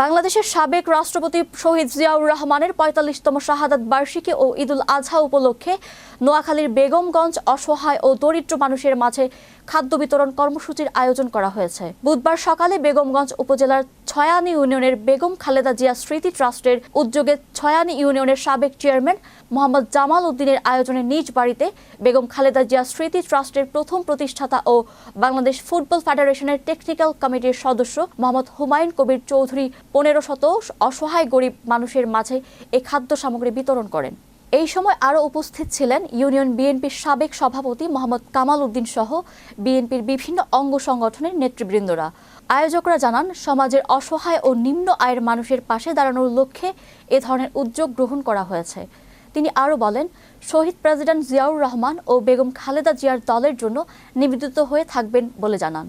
বাংলাদেশের সাবেক রাষ্ট্রপতি শহীদ জিয়াউর রহমানের ৪৫তম শাহাদাত বার্ষিকী ও ঈদুল আজহা উপলক্ষে নোয়াখালীর বেগমগঞ্জ অসহায় ও দরিদ্র মানুষের মাঝে খাদ্য বিতরণ কর্মসূচির আয়োজন করা হয়েছে। বুধবার সকালে বেগমগঞ্জ উপজেলার ছয়ানী ইউনিয়নের বেগম খালেদা জিয়া স্মৃতি ট্রাস্টের উদ্যোগে ছয়ানী ইউনিয়নের সাবেক চেয়ারম্যান মোহাম্মদ জামাল উদ্দিনের আয়োজনে নিজ বাড়িতে বেগম খালেদা জিয়া স্মৃতি ট্রাস্টের প্রথম প্রতিষ্ঠাতা ও বাংলাদেশ ফুটবল ফেডারেশনের টেকনিক্যাল কমিটির সদস্য মোহাম্মদ হুমায়ুন কবির চৌধুরী ১৫শত অসহায় গরিব মানুষের মাঝে এই খাদ্য সামগ্রী বিতরণ করেন। এই সময় আরও উপস্থিত ছিলেন ইউনিয়ন বিএনপির সাবেক সভাপতি মোহাম্মদ কামাল উদ্দিন সহ বিএনপির বিভিন্ন অঙ্গ সংগঠনের নেতৃবৃন্দরা। আয়োজকরা জানান, সমাজের অসহায় ও নিম্ন আয়ের মানুষের পাশে দাঁড়ানোর লক্ষ্যে এ ধরনের উদ্যোগ গ্রহণ করা হয়েছে। তিনি আরও বলেন, শহীদ প্রেসিডেন্ট জিয়াউর রহমান ও বেগম খালেদা জিয়ার দলের জন্য নিবেদিত হয়ে থাকবেন বলে জানান।